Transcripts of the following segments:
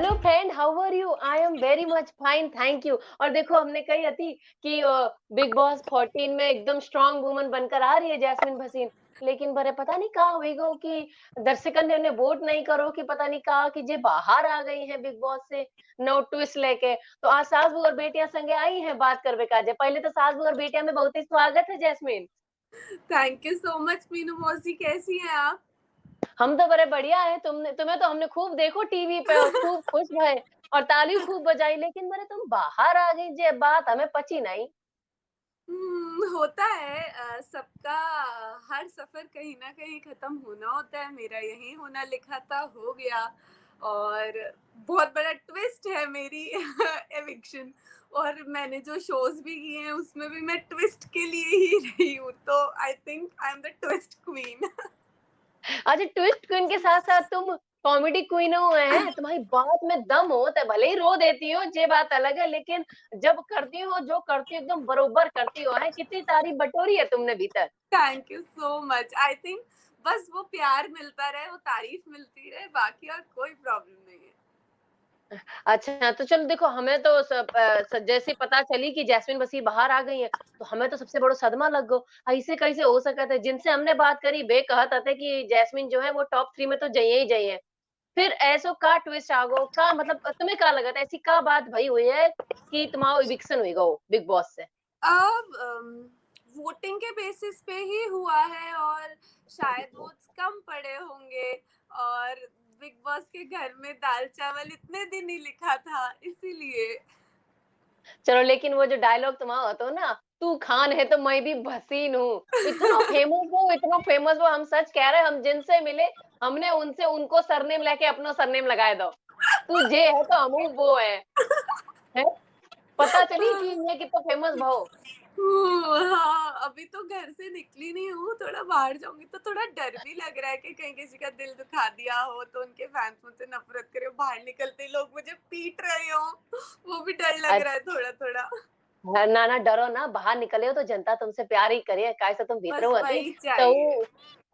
Hello friend, how are you? I am very much fine, thank you. और देखो हमने कही थी कि बिग बॉस 14 में एकदम स्ट्रांग वुमन बनकर आ रही है जैस्मिन भसीन। लेकिन बरे पता नहीं कहा हुई गो कि दर्शकन ने उन्हें वोट नहीं करो कि पता नहीं कहा कि जे बाहर आ गई हैं बिग बॉस से नो ट्विस्ट लेके। तो आज सास बहू और बेटियां संगे आई हैं बात करवे काजे। पहले तो सास बहू और बेटियां में बहुत ही स्वागत है Jasmine. Thank you so much Meenu मौसी, कैसी हैं आप? हम तो बड़े बढ़िया है। तुमने तुम्हें तो हमने खूब देखो टीवी पे और खूब खुश भये और ताली खूब बजाई, लेकिन मेरे तुम बाहर आ गई जे बात हमें पची नहीं। होता है। सबका हर सफर कहीं ना कहीं खत्म होना होता है। मेरा यही होना लिखा था, हो गया। और बहुत बड़ा ट्विस्ट है मेरी एविक्शन। और मैंने जो शोज भी किए हैं उसमें भी मैं ट्विस्ट के लिए ही रही हूँ, तो I think I am the twist queen. अच्छा, ट्विस्ट क्वीन के साथ साथ तुम कॉमेडी क्वीन हुए हैं। तुम्हारी बात में दम हो तो भले ही रो देती हो, ये बात अलग है, लेकिन जब करती हो जो करती हो एकदम बरोबर करती हो है। कितनी तारीफ बटोरी है तुमने भीतर। Thank you so much. I think बस वो प्यार मिलता रहे, वो तारीफ मिलती रहे, बाकी और कोई प्रॉब्लम नहीं है। अच्छा, तो चलो देखो हमें तो जैसे पता चली कि जैस्मिन बसी बाहर आ गई है, तो हमें तो सबसे बड़ो सदमा लग गो। ऐसे कैसे हो सकत है? जिनसे हमने बात करी वे कहत हते कि जैस्मिन जो है वो टॉप 3 में तो जाइए ही जाइए। फिर ऐसो का ट्विस्ट आ गो? का मतलब तुम्हें का लगत है ऐसी का बात भई हुई है कि तुम्हारा इविक्शन हुई गो बिग बॉस से? अब वोटिंग के बेसिस पे ही हुआ है, और शायद वोट्स कम पड़े होंगे। और बिग बॉस के घर में दाल चावल इतने दिन ही लिखा था, इसीलिए। चलो, लेकिन वो जो डायलॉग तुम्हारा होता हो ना, तू खान है तो मैं भी भसीन हूँ, इतना फेमस वो हम सच कह रहे हैं। हम जिनसे मिले हमने उनसे उनको सरनेम लेके अपना सरनेम लगाए दो। तू जे है तो हम वो है? पता चली कि ये कितना फेमस भाव। हाँ, अभी तो घर से निकली नहीं हूँ। थोड़ा बाहर जाऊंगी तो थोड़ा डर भी लग रहा है कि कहीं किसी का दिल दुखा दिया हो तो उनके फैंस मुझसे नफरत करे, बाहर निकलते ही लोग मुझे पीट रहे हो। वो भी डर लग रहा है थोड़ा थोड़ा। ना ना डरो ना, बाहर निकले हो तो जनता तुमसे प्यार ही करे, कैसे तुम भीतर बस हुआ थी। वही तो चाहिए।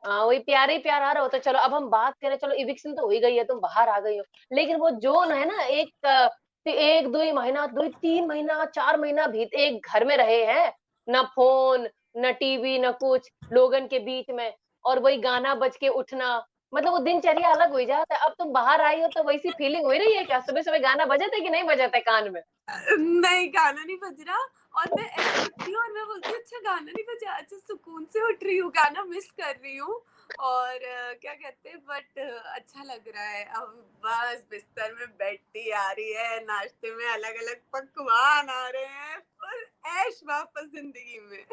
वही प्यार ही प्यार आ रहा हो। तो चलो अब हम बात करें, चलो इविक्शन तो हो ही गई है, तुम बाहर आ गई हो। लेकिन वो जोन है ना, एक दो महीना, दो तीन महीना, 4 महीना भी एक घर में रहे हैं। न फोन, न टीवी, न कुछ लोगन के बीच में, और वही गाना बज के उठना। मतलब वो दिनचर्या अलग हो जाता है। अब तुम बाहर आई हो तो वैसी फीलिंग हो रही है क्या? सुबह सुबह गाना बजे थे कि नहीं बजे थे कान में? नहीं, गाना नहीं बज रहा। और मैं ऐसे उठती हूँ और मैं बोलती हूँ अच्छा गाना नहीं बजा, अच्छा सुकून से उठ रही हूँ, गाना मिस कर रही हूँ। और क्या कहते हैं, बट अच्छा लग रहा है। अब बस बिस्तर में बैठती आ रही है, नाश्ते में अलग अलग पकवान आ रहे हैं, फुल ऐश वापस जिंदगी में।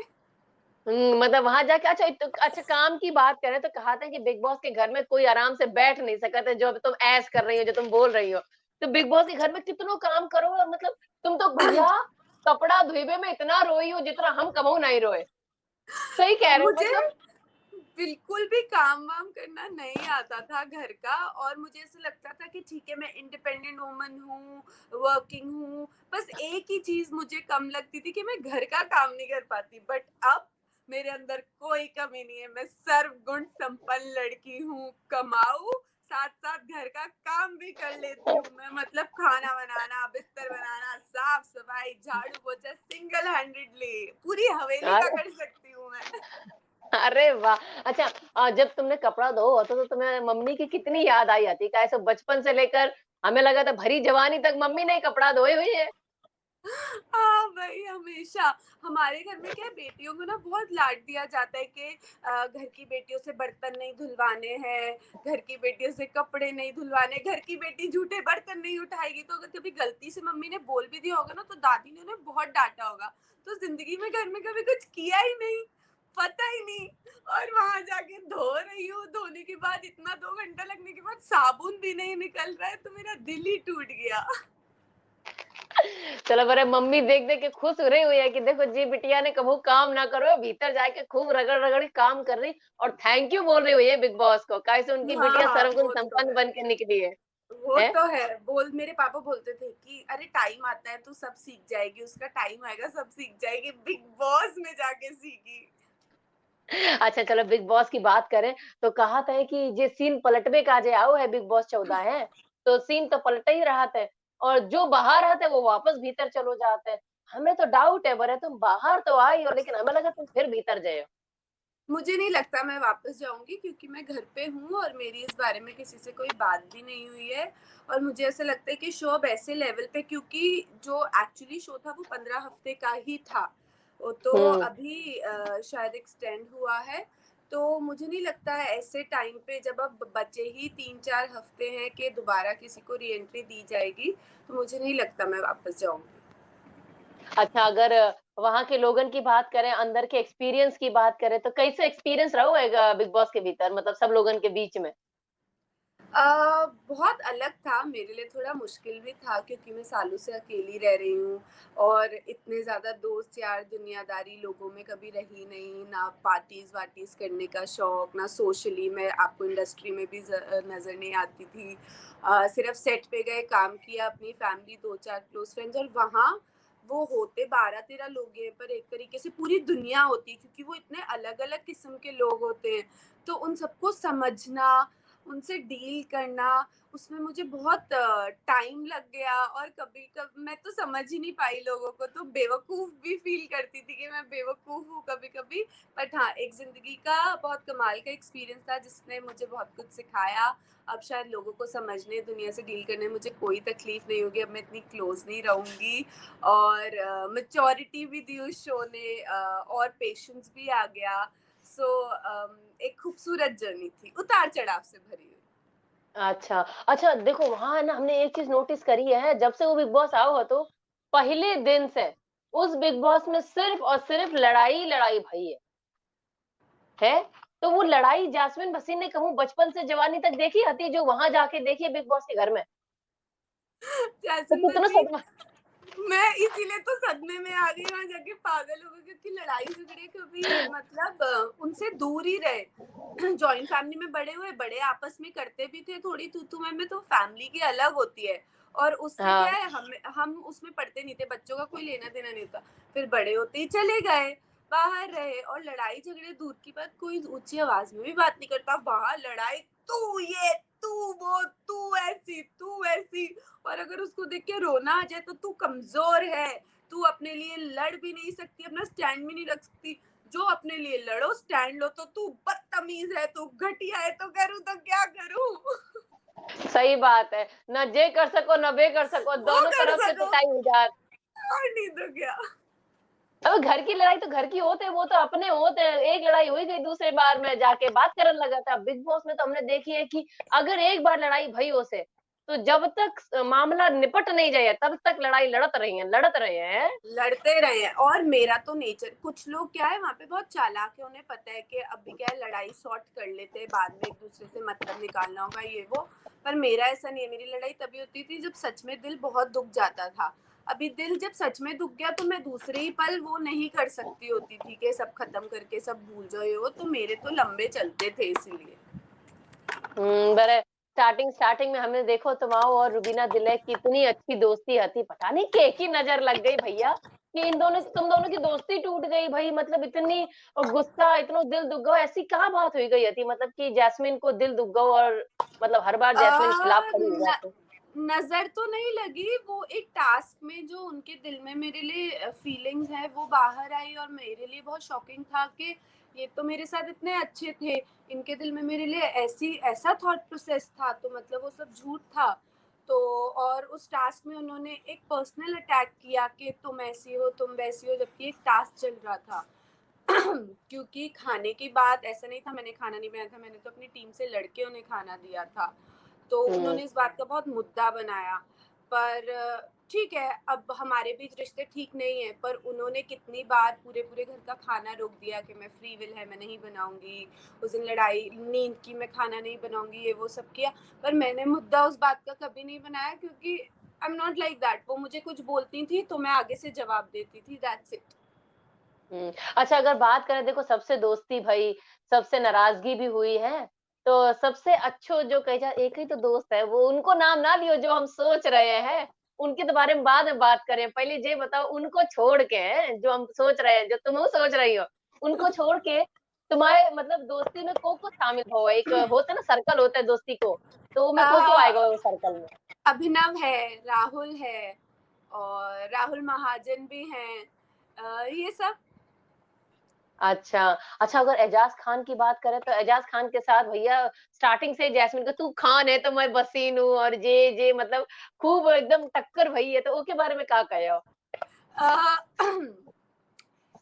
मतलब वहां जाके अच्छा काम की बात करें तो कहा था कि बिग बॉस के घर में कोई आराम से बैठ नहीं सकता है। जो अब तुम ऐश कर रही हो, जो तुम बोल रही हो, तो बिग बॉस के घर में कितनों काम करो। और मतलब तुम तो भैया कपड़ा धोइबे में इतना रोई हो जितना हम कबहू नहीं रोए। सही कह रहे हो मुझे मतलब। बिल्कुल भी काम वाम करना नहीं आता था घर का, और मुझे ऐसा लगता था कि ठीक है, मैं इंडिपेंडेंट वुमन हूँ, वर्किंग हूँ। बस एक ही चीज मुझे कम लगती थी कि मैं घर का काम नहीं कर पाती, बट अब मेरे अंदर कोई कमी नहीं है। मैं सर्वगुण संपन्न लड़की हूँ, कमाऊ, साथ साथ घर का काम भी कर लेती हूँ मैं। मतलब खाना बनाना, बिस्तर बनाना, साफ सफाई, झाड़ू पोछा सिंगल हैंडेडली पूरी हवेली का अरे कर सकती हूँ मैं। अरे वाह! अच्छा, जब तुमने कपड़ा धो तो तुम्हें मम्मी की कितनी याद आई आती? क्या ऐसे बचपन से लेकर हमें लगा था भरी जवानी तक मम्मी ने ही कपड़ा धोए हुए है। हाँ भाई, हमेशा हमारे घर में क्या है, बेटियों को ना बहुत लाड दिया जाता है कि घर की बेटियों से बर्तन नहीं धुलवाने हैं, घर की बेटियों से कपड़े नहीं धुलवाने, घर की बेटी झूठे बर्तन नहीं उठाएगी। तो अगर कभी गलती से मम्मी ने बोल भी दिया होगा ना, तो दादी ने उन्हें बहुत डांटा होगा। तो जिंदगी में घर में कभी कुछ किया ही नहीं, पता ही नहीं। और वहां जाके धो रही हूँ, धोने के बाद इतना 2 घंटा लगने के बाद साबुन भी नहीं निकल रहा है, तो मेरा दिल ही टूट गया। चलो बड़े मम्मी देख देख के खुश हो रही हुई है कि देखो जी बिटिया ने कभू काम ना करो, भीतर जाके खूब रगड़ रगड़ के काम कर रही और थैंक यू बोल रही हुई है बिग बॉस को, कैसे उनकी हाँ बिटिया हाँ, सर्वगुण वो तो संपन्न है। बन के निकली है। वो हैं? तो है। बोल मेरे पापा बोलते थे कि अरे टाइम आता है, तू सब सीख जाएगी, उसका टाइम आएगा, सब सीख जाएगी। बिग बॉस में जाके सीखी। अच्छा चलो बिग बॉस की बात करें तो कहा था कि जे सीन पलटवे का जे आओ है बिग बॉस 14 है। तो सीन तो पलट ही रहा था और जो बाहर आते वो वापस भीतर चलो जाते हैं। हमें तो डाउट है बोले तुम बाहर तो आई हो लेकिन हमें लगा तुम फिर भीतर गए हो। मुझे नहीं लगता मैं वापस जाऊँगी क्योंकि मैं घर पे हूँ और मेरी इस बारे में किसी से कोई बात भी नहीं हुई है और मुझे ऐसा लगता है कि शो अब ऐसे लेवल पे क्योंकि जो एक्चुअली शो था वो 15 हफ्ते का ही था। वो तो हुँ। अभी शायद एक्सटेंड हुआ है। तो मुझे नहीं लगता है ऐसे टाइम पे जब अब बचे ही 3-4 हफ्ते हैं कि दोबारा किसी को री-एंट्री दी जाएगी, तो मुझे नहीं लगता मैं वापस जाऊँगी। अच्छा अगर वहाँ के लोगन की बात करें, अंदर के एक्सपीरियंस की बात करें, तो कैसे एक्सपीरियंस रहा होएगा बिग बॉस के भीतर मतलब सब लोगन के बीच में? बहुत अलग था, मेरे लिए थोड़ा मुश्किल भी था क्योंकि मैं सालों से अकेली रह रही हूँ और इतने ज़्यादा दोस्त यार दुनियादारी लोगों में कभी रही नहीं, ना पार्टीज़-वार्टीज़ करने का शौक, ना सोशली मैं आपको इंडस्ट्री में भी नज़र नहीं आती थी। सिर्फ़ सेट पे गए, काम किया, अपनी फैमिली 2-4 क्लोज़ फ्रेंड्स और वहाँ वो होते 12-13 लोग हैं, पर एक तरीके से पूरी दुनिया होती है क्योंकि वो इतने अलग-अलग किस्म के लोग होते हैं, तो उन सबको समझना उनसे डील करना, उसमें मुझे बहुत टाइम लग गया और कभी कभ मैं तो समझ ही नहीं पाई लोगों को, तो बेवकूफ़ भी फ़ील करती थी कि मैं बेवकूफ़ हूँ कभी-कभी। बट हाँ, एक ज़िंदगी का बहुत कमाल का एक्सपीरियंस था जिसने मुझे बहुत कुछ सिखाया। अब शायद लोगों को समझने, दुनिया से डील करने में मुझे कोई तकलीफ़ नहीं होगी, अब मैं इतनी क्लोज़ नहीं रहूँगी और मैच्योरिटी भी दी उस शो ने और पेशेंस भी आ गया। सो एक खूबसूरत जर्नी थी, उतार-चढ़ाव से भरी हुई। अच्छा, अच्छा देखो वहाँ है ना हमने एक चीज़ नोटिस करी है, जब से वो बिग बॉस आओ हो तो पहले दिन से उस बिग बॉस में सिर्फ़ और सिर्फ़ लड़ाई ही लड़ाई भई है? तो वो लड़ाई जास्मिन भसीन ने कहूँ बचपन से जवानी तक देखी आती जो वहाँ जाके देखी है बिग बॉस के घर में। तो जैस्मिन कितना बसी सदमा मैं इसीलिए तो सदमे में आ गई वहाँ जाके पागल हो गई क्योंकि लड़ाई-झगड़े कभी मतलब उनसे दूर ही रहे। जॉइंट फैमिली में बड़े हुए, बड़े आपस में करते भी थे थोड़ी तू-तू मैं-मैं, तो फैमिली की अलग होती है और उससे क्या हाँ, है हम उसमें पढ़ते नहीं थे, बच्चों का कोई लेना-देना नहीं होता। फिर बड़े होते ही चले गए, बाहर रहे और लड़ाई-झगड़े दूर की बात, कोई ऊँची आवाज़ में भी बात नहीं करता। वहाँ लड़ाई तू ये, तू वो, तू ऐसी, तू वैसी और अगर उसको देख के रोना आ जाए तो तू कमज़ोर है, तू अपने लिए लड़ भी नहीं सकती, अपना स्टैंड भी नहीं रख सकती। जो अपने लिए लड़ो, स्टैंड लो, तो तू बदतमीज़ है, तू घटिया है, तो करूँ तो क्या करूँ? सही बात है। ना जे कर सको, ना बे कर सको, वो दोनों कर तरफ से सको पिटाई हो जाए। और नहीं तो क्या। अब घर की लड़ाई तो घर की होते हैं, वो तो अपने होते हैं। एक लड़ाई हुई गई दूसरे बार में जाके बात करने लगा था। बिग बॉस में तो हमने देखी है कि अगर एक बार लड़ाई भई उसे, तो जब तक मामला निपट नहीं जाए तब तक लड़ाई लड़त रहे हैं। लड़ते रहे हैं और मेरा तो नेचर कुछ लोग क्या है वहाँ पे बहुत चालाक है, उन्हें पता है कि अभी क्या है लड़ाई सॉर्ट कर लेते हैं, बाद में एक दूसरे से मतलब निकालना होगा ये वो। पर मेरा ऐसा नहीं है, मेरी लड़ाई तभी होती थी जब सच में दिल बहुत दुख जाता था। अभी दिल जब सच में दुख गया तो मैं दूसरे ही पल वो नहीं कर सकती होती थी कि सब खत्म करके सब भूल जाओ ये वो, तो मेरे तो लंबे चलते थे इसीलिए। बड़े स्टार्टिंग में हमने देखो तुमाओ और रुबीना दिलैक की इतनी अच्छी दोस्ती थी, पता नहीं केकी नज़र लग गई भैया कि इन दोनों तुम दोनों की दोस्ती टूट गई भई मतलब इतनी गुस्सा, इतना दिल दुख गओ, ऐसी कहाँ बात हुई गई थी मतलब कि जैस्मिन को दिल दुख गओ और मतलब हर बार अ, जैस्मिन खिलाफ खड़ी हो न जाती? नज़र तो नहीं लगी, वो एक टास्क में जो उनके दिल में मेरे लिए फीलिंग्स हैं वो बाहर आई और मेरे लिए बहुत शॉकिंग था कि ये तो मेरे साथ इतने अच्छे थे, इनके दिल में मेरे लिए ऐसा थॉट प्रोसेस था, तो मतलब वो सब झूठ था। तो और उस टास्क में उन्होंने एक पर्सनल अटैक किया कि तुम ऐसी हो, तुम वैसी हो, जबकि एक टास्क चल रहा था। क्योंकि खाने की बात ऐसा नहीं था मैंने खाना नहीं बनाया था, मैंने तो अपनी टीम से लड़के उन्हें खाना दिया था। तो हुँ। उन्होंने इस बात का बहुत मुद्दा बनाया। पर ठीक है, अब हमारे बीच रिश्ते ठीक नहीं है, पर उन्होंने कितनी बार पूरे-पूरे घर का खाना रोक दिया कि मैं फ्री विल है, मैं नहीं बनाऊँगी। उस दिन लड़ाई नींद की, मैं खाना नहीं बनाऊँगी, ये वो सब किया। पर मैंने मुद्दा उस बात का कभी नहीं बनाया क्योंकि I am not like that. वो मुझे कुछ बोलती थी तो मैं आगे से जवाब देती थी, दैट्स इट। अच्छा अगर बात करें देखो सबसे दोस्ती भई, सबसे नाराज़गी भी हुई है, तो सबसे अच्छो जो कही जाए एक ही तो दोस्त है, वो उनको नाम ना लियो जो हम सोच रहे हैं, उनके तो बारे में बाद में बात करें। पहले ये बताओ उनको छोड़ के जो हम सोच रहे हैं, जो तुम सोच रही हो, उनको छोड़ के तुम्हारे मतलब दोस्ती में को शामिल हो, एक होता है ना सर्कल होता है दोस्ती को, तो वो में को अ, आएगा वो सर्कल में? अभिनव है, राहुल है और राहुल महाजन भी हैं, ये सब। अच्छा, अच्छा अगर एजाज खान की बात करें तो एजाज खान के साथ भैया स्टार्टिंग से जैस्मिन का तू खान है तो मैं बसीन हूँ और जे मतलब खूब एकदम टक्कर भई है, तो ओके बारे में का कहे हो?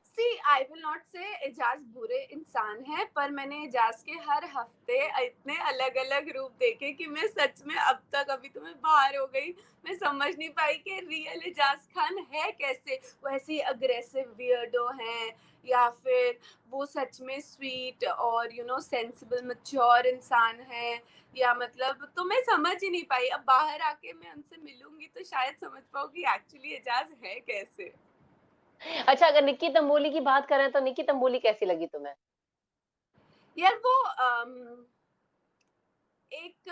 सी आई विल नॉट से एजाज बुरे इंसान है, पर मैंने एजाज के हर हफ्ते इतने अलग अलग रूप देखे कि मैं सच में अब तक, अभी तो मैं बाहर हो गई, मैं समझ नहीं पाई कि रियल एजाज खान है कैसे। वो ऐसी अग्रेसिव वियर्डो हैं या फिर वो सच में स्वीट और यू नो सेंसिबल मैच्योर इंसान है, या मतलब तो मैं समझ ही नहीं पाई। अब बाहर आके मैं उनसे मिलूंगी तो शायद समझ पाऊंगी एक्चुअली एजाज है कैसे। अच्छा अगर निक्की तंबोली की बात करें तो निक्की तंबोली कैसी लगी तुम्हें? यार वो एक,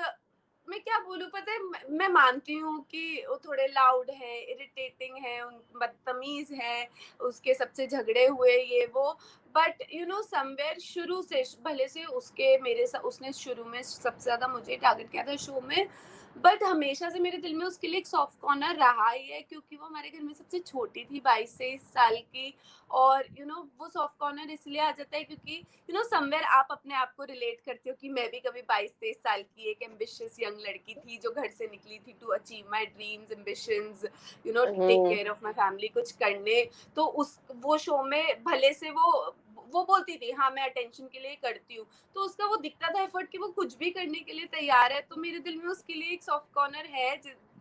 मैं क्या बोलूँ पता है, मैं मानती हूँ कि वो थोड़े लाउड हैं, इरिटेटिंग हैं, बदतमीज हैं, उसके सबसे झगड़े हुए ये वो, बट यू नो समवेयर शुरू से भले से उसके मेरे साथ उसने शुरू में सबसे ज्यादा मुझे टारगेट किया था शो में, बट हमेशा से मेरे दिल में उसके लिए एक सॉफ्ट कॉर्नर रहा ही है, क्योंकि वो हमारे घर में सबसे छोटी थी, 22 से 23 साल की। और यू नो वो सॉफ्ट कॉर्नर इसलिए आ जाता है क्योंकि यू नो समवेयर आप अपने आप को रिलेट करते हो कि मैं भी कभी 22-23 साल की एक एम्बिशियस यंग लड़की थी जो घर से निकली थी to achieve my dreams ambitions, you know to take hmm. Care of my family, कुछ करने। तो उस वो शो में भले से वो बोलती थी हाँ मैं अटेंशन के लिए करती हूँ, तो उसका वो दिखता था एफर्ट कि वो कुछ भी करने के लिए तैयार है, तो मेरे दिल में उसके लिए एक सॉफ्ट कॉर्नर है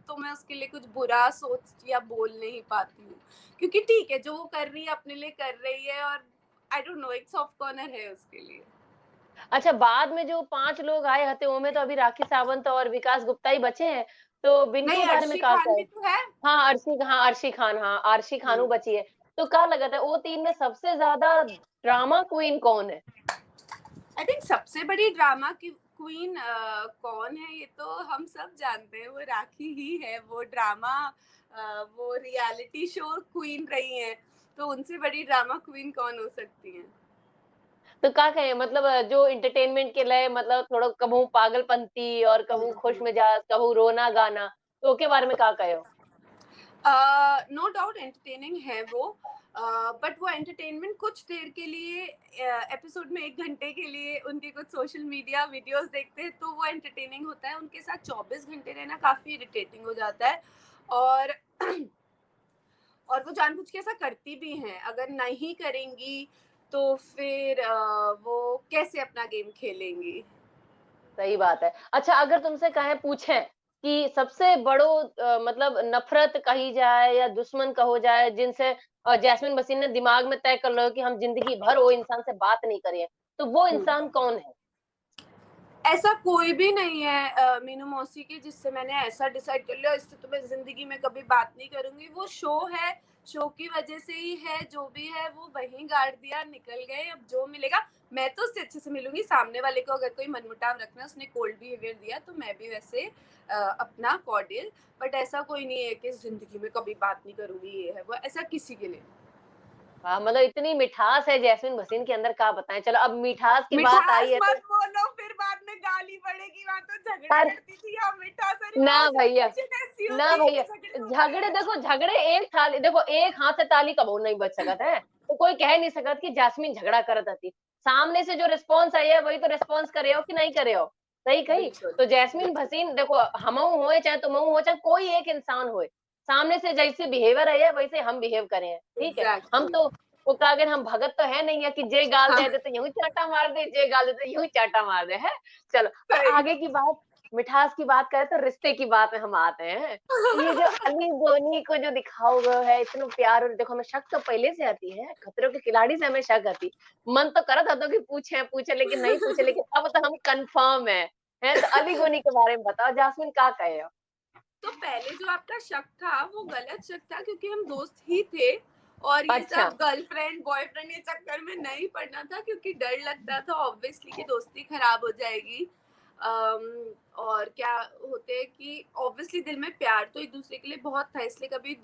तो मैं उसके लिए कुछ बुरा सोच या बोल नहीं पाती हूँ, क्योंकि ठीक है जो वो कर रही है अपने लिए कर रही है, और आई डोंट नो एक सॉफ्ट कॉर्नर है उसके लिए। अच्छा बाद में जो 5 लोग आए हते ओमें तो अभी राखी सावंत और विकास गुप्ता ही बचे हैं, तो नहीं, बिनके बारे में अर्शी का खान कहे? भी तो है। हाँ, अर्शी खान हाँ, अर्शी खानू हम्म। बची है। तो का लगा था वो 3 में सबसे ज़्यादा ड्रामा क्वीन कौन है? आई थिंक सबसे बड़ी ड्रामा की क्वीन कौन है ये तो हम सब जानते हैं, वो राखी ही है। वो ड्रामा वो रियलिटी शो क्वीन रही हैं, तो उनसे बड़ी ड्रामा क्वीन कौन हो सकती है। तो का कहे मतलब जो एंटरटेनमेंट के लिए मतलब थोड़ा कभू पागलपंती और कभू खुश मिजाज, कभू रोना-गाना, तो ओके बारे में का कहे हो? नो डाउट एंटरटेनिंग है वो, बट वो एंटरटेनमेंट कुछ देर के लिए, एपिसोड में 1 घंटे के लिए उनके कुछ सोशल मीडिया वीडियोस देखते हैं तो वो एंटरटेनिंग होता है, उनके साथ 24 घंटे रहना काफ़ी इरिटेटिंग हो जाता है। और और वो जानबूझ के ऐसा करती भी हैं, अगर नहीं करेंगी तो फिर वो कैसे अपना गेम खेलेंगी। सही बात है। अच्छा अगर तुमसे कहें पूछें कि सबसे बड़ो मतलब नफ़रत कही जाए या दुश्मन कहो जाए जिनसे जैस्मिन बसीन ने दिमाग में तय कर लो कि हम ज़िंदगी भर वो इंसान से बात नहीं करें, तो वो हम्म। इंसान कौन है? ऐसा कोई भी नहीं है मीनू मौसी की जिससे मैंने ऐसा डिसाइड कर लिया इससे तो मैं जिंदगी में कभी बात नहीं करूंगी। वो शो है, शो की वजह से ही है, जो भी है वो वहीं गाड़ दिया, निकल गए, अब जो मिलेगा। मैं तो उससे अच्छे से मिलूंगी, सामने वाले को अगर कोई मनमुटाव रखना है, उसने कोल्ड बिहेवियर दिया तो मैं भी वैसे अपना कॉर्डियल, बट ऐसा कोई नहीं है कि जिंदगी में कभी बात नहीं करूंगी ये है वो, ऐसा किसी के लिए। हाँ, मतलब इतनी मिठास है जैस्मिन भसीन के अंदर क्या बताएँ। चलो अब मिठास की बात आई मिठास है तो मत बोलो, फिर बाद में गाली पड़ेगी, वहां तो झगड़ा अरे करती थी या मिठास, अरे ना वहां भैया सिचुएशन ऐसी ना होती है कि भैया, झगड़े होते झगड़े हैं। देखो झगड़े एक थाली देखो एक हाथ से ताली कबो नहीं बज सकत है। तो कोई कह नहीं सकत कि जैस्मिन झगड़ा करत हती। सामने से जो रिस्पॉन्स आई है वही तो रिस्पॉन्स करे हो कि नहीं करे हो। सही कही। बिल्कुल। तो जैस्मिन भसीन देखो हमहू होए चाहे तुमहू हो चाहे कोई एक इंसान होए, सामने से जैसे बिहेवियर है वैसे हम बिहेव करें हैं, ठीक है। हम एग्जैक्टली। तो वो का अगर हम भगत तो है नहीं है कि जे गाल हाँ। दे दे तो यूं चाटा मार दे, जे गाल दे तो यूं चाटा मार दे है। चलो अब सही। आगे की बात मिठास की बात करें तो रिश्ते की बात में हम आते हैं। ये जो अली धोनी को जो दिखाओ गयो है इतना प्यार और देखो हमें शक तो पहले से आती है, खतरों के खिलाड़ी से हमें शक आती। मन तो करत था कि पूछे पूछे लेकिन नहीं पूछे, लेकिन अब तो हम कंफर्म है तो अली गोनी के बारे में बताओ जास्मिन का कहे हो? तो पहले जो आपका शक था वो गलत शक था, क्योंकि हम दोस्त ही थे, और ये अच्छा। सब गर्लफ्रेंड बॉयफ्रेंड ये चक्कर में नहीं पड़ना था, क्योंकि डर लगता था ऑब्वियसली कि दोस्ती खराब हो जाएगी। और क्या होते है कि ऑब्वियसली दिल में प्यार तो एक दूसरे के लिए बहुत था, इसलिए कभी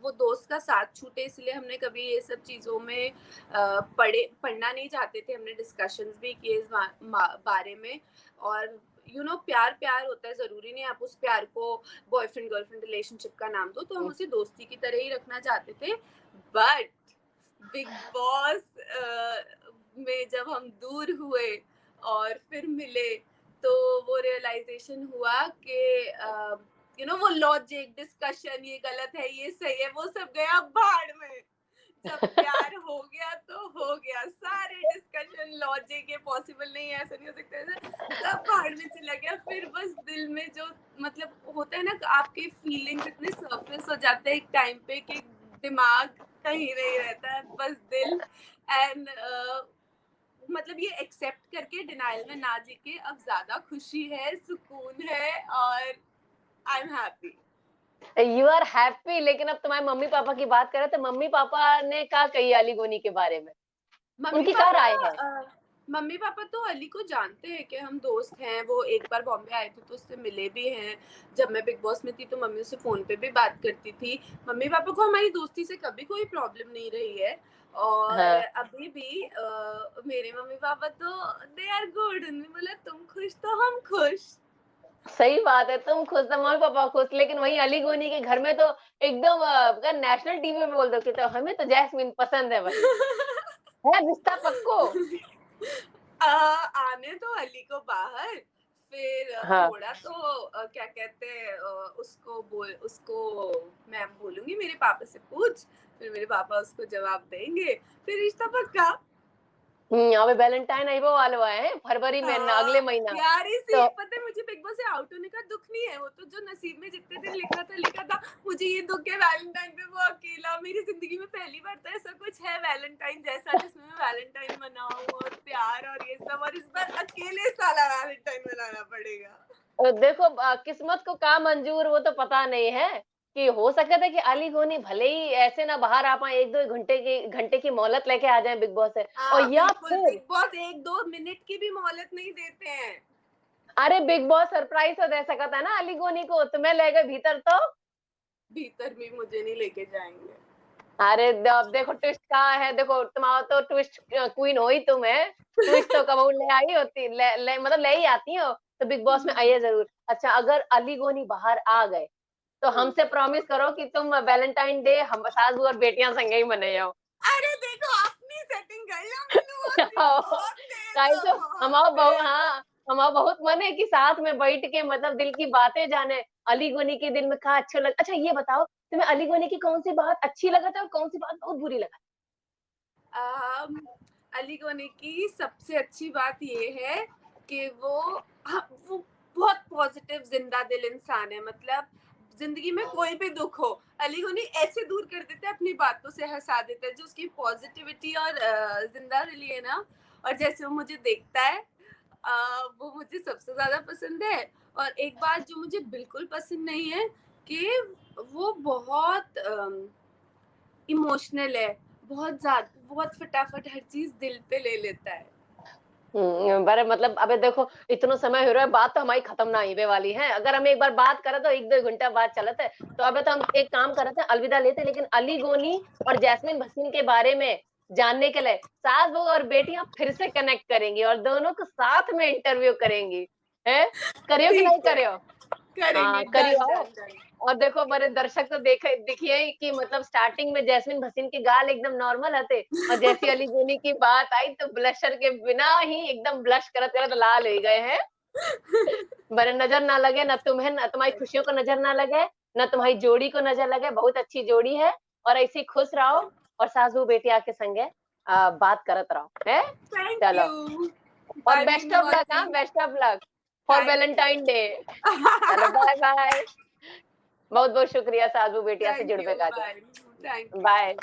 वो दोस्त का साथ छूटे, इसलिए हमने कभी ये सब चीज़ों में पढ़ना नहीं चाहते थे। हमने डिस्कशंस भी किए इस बारे में। और प्यार प्यार होता है, ज़रूरी नहीं आप उस प्यार को बॉयफ्रेंड गर्लफ्रेंड रिलेशनशिप का नाम दो, तो हम उसे दोस्ती की तरह ही रखना चाहते थे। बट बिग बॉस में जब हम दूर हुए और फिर मिले, तो वो रियलाइजेशन हुआ कि वो लॉजिक डिस्कशन, ये गलत है ये सही है, वो सब गया भाड़ में। जब प्यार हो गया तो हो गया, सारे डिस्कशन लॉजिक ये पॉसिबल नहीं है, ऐसा नहीं हो सकता, ऐसा सब भाड़ में चला गया। फिर बस दिल में जो मतलब होता है ना, आपके फीलिंग्स इतने सरफेस हो जाते हैं एक टाइम पे कि दिमाग कहीं नहीं रहता है, बस दिल। एंड मतलब ये एक्सेप्ट करके डिनायल में ना जी के अब ज्यादा खुशी है, सुकून है, और I am happy. You are happy, लेकिन अब तुम्हारे मम्मी पापा की बात करें तो मम्मी पापा ने क्या कही अली गोनी के बारे में? मम्मी उनकी क्या पापा राय है? मम्मी पापा तो अली को जानते हैं कि हम दोस्त हैं। वो एक बार बॉम्बे आए थे तो उससे मिले भी हैं। जब मैं बिग बॉस में थी तो मम्मी उससे फोन पे भी बात करती थी। मम्मी पापा को हमारी दोस्ती से कभी कोई प्रॉब्लम नहीं रही है। और हाँ, अभी भी मेरे मम्मी पापा तो दे आर गुड। उन्होंने बोला तुम खुश तो हम खुश। सही बात है, तुम खुश तो मम्मी पापा खुश, लेकिन वहीं अली गोनी के घर में तो एकदम नेशनल टीवी में बोल दो कि तो हमें तो जैस्मिन पसंद है भाई, है रिश्ता पक्को। आने तो अली को बाहर, फिर हाँ। थोड़ा तो क्या कहते हैं, उसको मैं बोलूंगी मेरे पापा से पूछ, फिर मेरे पापा उसको जवाब देंगे, फिर रिश्ता पक्का। अबे वैलेंटाइन आई वो वाले आए हैं फरवरी में ना, अगले हाँ महीना। यार, इसी तो पता है मुझे बिग बॉस से आउट होने का दुख नहीं है, वो तो जो नसीब में जितने दिन लिखा था। मुझे ये दुख है वैलेंटाइन पे वो अकेला, मेरी जिंदगी में पहली बार तो ऐसा कुछ है वैलेंटाइन जैसा, जिसमें मैं वैलेंटाइन मनाऊं और प्यार और ये सब, और इस बार अकेले साला वैलेंटाइन मनाना पड़ेगा। देखो किस्मत को क्या मंजूर वो तो पता नहीं है, कि हो सकता है कि अली गोनी भले ही ऐसे ना बाहर आ पाए, एक दो घंटे की मोहलत लेके आ जाए बिग बॉस से, और हाँ या बिल्कुल, फिर बिग बॉस 1-2 मिनट की भी मोहलत नहीं देते हैं। अरे बिग बॉस सरप्राइज तो दे सकता है ना अली गोनी को, तुम्हें ले गए भीतर तो। भीतर भी मुझे नहीं लेके जाएंगे। अरे अब देखो ट्विस्ट कहाँ है, देखो तुम्हारा तो ट्विस्ट क्वीन हो ही तुम है, ट्विस्ट तो कबूल ले आई होती, मतलब ले ही आती हो, तो बिग बॉस में आइए जरूर। अच्छा अगर अली गोनी बाहर आ गए तो हमसे प्रॉमिस करो कि तुम वैलेंटाइन डे हम सास और बेटियां संगे ही मने आओ। अरे देखो, अपनी सेटिंग कर लो, मैंने वो सी बहुत तेज काहे हो, तो बहुत हमारा बहु तेज। हाँ, हमारा बहुत मन है कि साथ में बैठ के मतलब दिल की बातें जाने, अली गोनी के दिल में क्या अच्छा लग। अच्छा ये बताओ तुम्हें अली गोनी की कौन सी बात अच्छी लगा था और कौन सी बात बहुत बुरी लगा? अम, अली गोनी की सबसे अच्छी बात ये है कि वो बहुत पॉजिटिव जिंदा दिल इंसान है। मतलब जिंदगी में कोई भी दुख हो, अली गोनी ऐसे दूर कर देता है, अपनी बातों से हंसा देता है। जो उसकी पॉजिटिविटी और जिंदा दिली है ना, और जैसे वो मुझे देखता है, वो मुझे सबसे ज्यादा पसंद है। और एक बात जो मुझे बिल्कुल पसंद नहीं है, कि वो बहुत इमोशनल है, बहुत फटाफट हर चीज दिल पे ले लेता है। बड़े मतलब अबे देखो इतना समय हो रहा है, बात तो हमारी खत्म ना ही वाली है, अगर हम एक बार बात करें तो एक दो घंटा बात चलते है, तो अबे तो हम एक काम करते हैं अलविदा लेते हैं, लेकिन अली गोनी और जैस्मिन भसीन के बारे में जानने के लिए सास बहू और बेटियां फिर से कनेक्ट करेंगी और दोनों को साथ में इंटरव्यू करेंगी, है करियो कि नहीं ठीक है, करियो? करेंगे, हाँ करियो डन आओ। Done done. और देखो मेरे दर्शक तो देखे देखिए कि मतलब स्टार्टिंग में जैस्मिन भसीन के गाल एकदम नॉर्मल हते, और जैसी अली गोनी की बात आई तो ब्लशर के बिना ही एकदम ब्लश करत करत लाल हो गए हैं। मेरे नजर ना लगे ना तुम्हें, ना तुम्हारी खुशियों को नजर ना लगे, ना तुम्हारी जोड़ी को नजर लगे, बहुत अच्छी जोड़ी है, और ऐसे ही खुश रहो और सास बहू बेटिया के संगे बात करत रहो है। थैंक चलो, यू। और bye best Meenu of luck, हाँ मौसी। Best of luck for thank you. Valentine day. चलो बाय बाय, बहुत बहुत शुक्रिया सास बहू बेटिया से थैंक जुड़ने यू, का। बाय। Thank you. बाय।